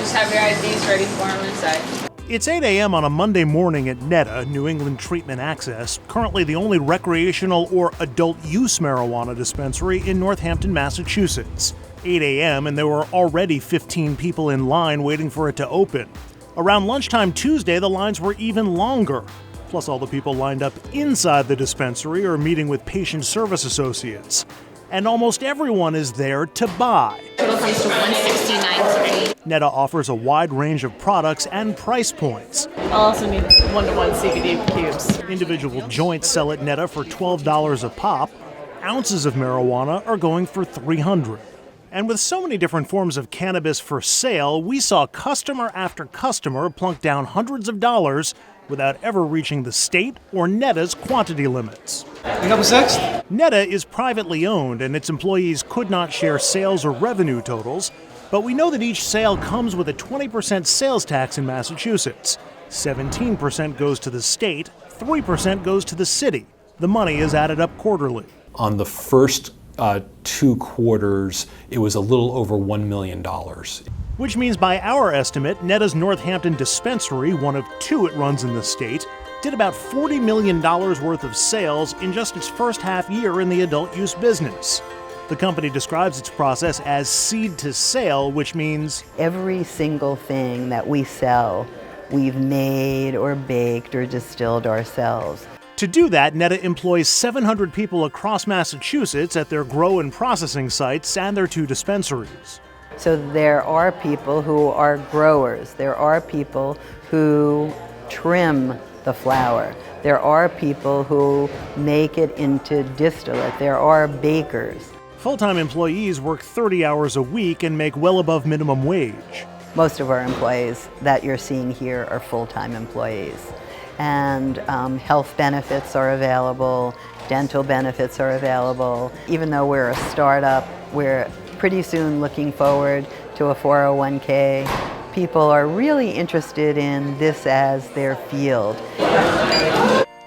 Just have your IDs ready for them inside. It's 8 a.m. on a Monday morning at NETA, New England Treatment Access, currently the only recreational or adult use marijuana dispensary in Northampton, Massachusetts. 8 a.m. and there were already 15 people in line waiting for it to open. Around lunchtime Tuesday, the lines were even longer. Plus, all the people lined up inside the dispensary are meeting with patient service associates. And almost everyone is there to buy. Total comes to $169.3. NETA offers a wide range of products and price points. I'll also need 1-to-1 CBD cubes. Individual joints sell at NETA for $12 a pop. Ounces of marijuana are going for $300. And with so many different forms of cannabis for sale, we saw customer after customer plunk down hundreds of dollars without ever reaching the state or NETA's quantity limits. You have a sixth? NETA is privately owned and its employees could not share sales or revenue totals, but we know that each sale comes with a 20% sales tax in Massachusetts. 17% goes to the state, 3% goes to the city. The money is added up quarterly. On the first 2 quarters, it was a little over $1 million. Which means by our estimate, NETA's Northampton dispensary, one of 2 it runs in the state, did about $40 million worth of sales in just its first half year in the adult use business. The company describes its process as seed to sale, which means every single thing that we sell, we've made or baked or distilled ourselves. To do that, NETA employs 700 people across Massachusetts at their grow and processing sites and their 2 dispensaries. So there are people who are growers, there are people who trim the flower, there are people who make it into distillate, there are bakers. Full-time employees work 30 hours a week and make well above minimum wage. Most of our employees that you're seeing here are full-time employees. And health benefits are available, dental benefits are available. Even though we're a startup, we're pretty soon looking forward to a 401k. People are really interested in this as their field.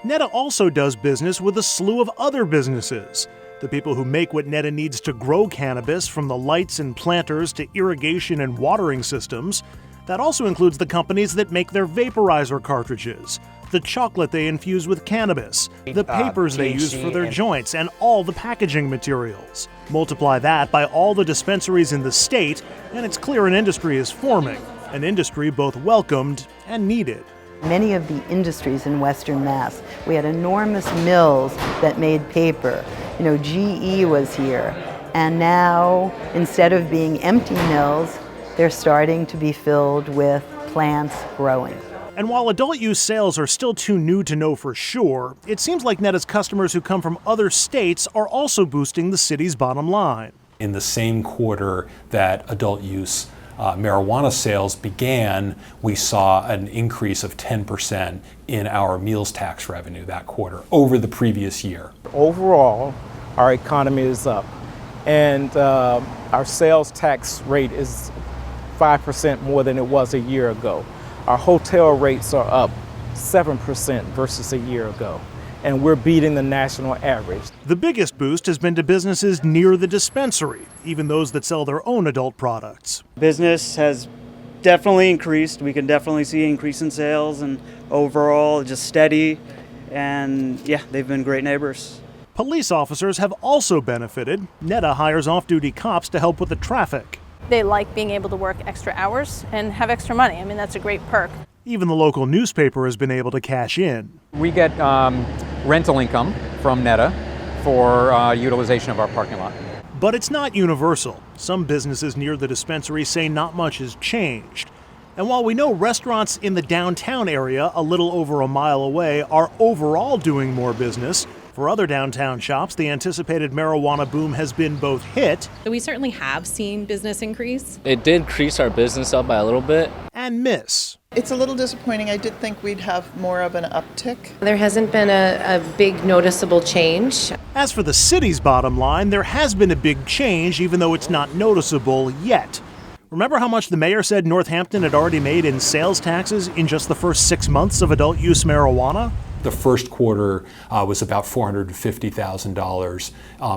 NETA also does business with a slew of other businesses. The people who make what NETA needs to grow cannabis, from the lights and planters to irrigation and watering systems. That also includes the companies that make their vaporizer cartridges, the chocolate they infuse with cannabis, the papers they use for their joints, and all the packaging materials. Multiply that by all the dispensaries in the state, and it's clear an industry is forming, an industry both welcomed and needed. Many of the industries in Western Mass, we had enormous mills that made paper. You know, GE was here, and now instead of being empty mills, they're starting to be filled with plants growing. And while adult use sales are still too new to know for sure, it seems like NETA's customers who come from other states are also boosting the city's bottom line. In the same quarter that adult use marijuana sales began, we saw an increase of 10% in our meals tax revenue that quarter over the previous year. Overall, our economy is up, and our sales tax rate is 5% more than it was a year ago. Our hotel rates are up 7% versus a year ago, and we're beating the national average. The biggest boost has been to businesses near the dispensary, even those that sell their own adult products. Business has definitely increased. We can definitely see an increase in sales, and overall just steady, and yeah, they've been great neighbors. Police officers have also benefited. NETA hires off-duty cops to help with the traffic. They like being able to work extra hours and have extra money. I mean, that's a great perk. Even the local newspaper has been able to cash in. We get rental income from NETA for utilization of our parking lot. But it's not universal. Some businesses near the dispensary say not much has changed. And while we know restaurants in the downtown area, a little over a mile away, are overall doing more business, for other downtown shops, the anticipated marijuana boom has been both hit. We certainly have seen business increase. It did increase our business up by a little bit. And miss. It's a little disappointing. I did think we'd have more of an uptick. There hasn't been a big noticeable change. As for the city's bottom line, there has been a big change, even though it's not noticeable yet. Remember how much the mayor said Northampton had already made in sales taxes in just the first 6 months of adult use marijuana? The first quarter was about $450,000,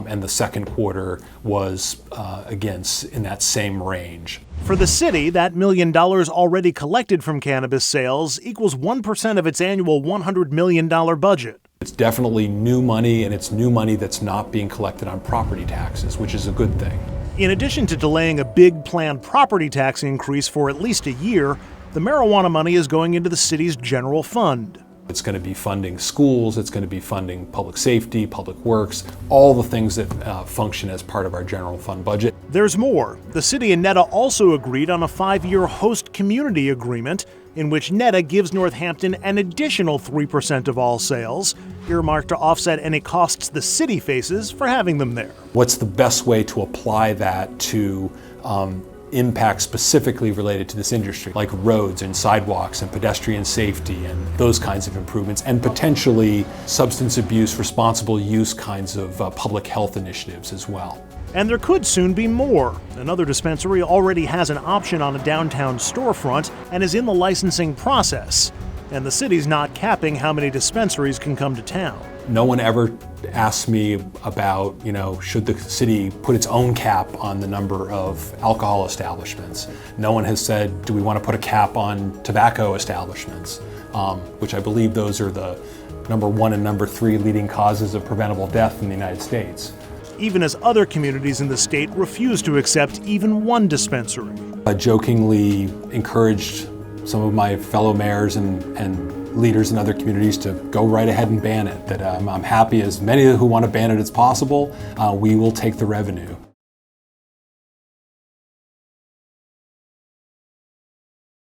and the second quarter was, again, in that same range. For the city, that $1 million already collected from cannabis sales equals 1% of its annual $100 million budget. It's definitely new money, and it's new money that's not being collected on property taxes, which is a good thing. In addition to delaying a big planned property tax increase for at least a year, the marijuana money is going into the city's general fund. It's going to be funding schools, it's going to be funding public safety, public works, all the things that function as part of our general fund budget. There's more. The city and NETA also agreed on a 5-year host community agreement in which NETA gives Northampton an additional 3% of all sales, earmarked to offset any costs the city faces for having them there. What's the best way to apply that to impact specifically related to this industry, like roads and sidewalks and pedestrian safety and those kinds of improvements, and potentially substance abuse, responsible use kinds of public health initiatives as well. And there could soon be more. Another dispensary already has an option on a downtown storefront and is in the licensing process. And the city's not capping how many dispensaries can come to town. No one ever asked me about, should the city put its own cap on the number of alcohol establishments. No one has said, do we want to put a cap on tobacco establishments, which I believe those are the number 1 and number 3 leading causes of preventable death in the United States. Even as other communities in the state refuse to accept even one dispensary. I jokingly encouraged some of my fellow mayors and leaders in other communities to go right ahead and ban it. That I'm happy as many who want to ban it as possible. We will take the revenue.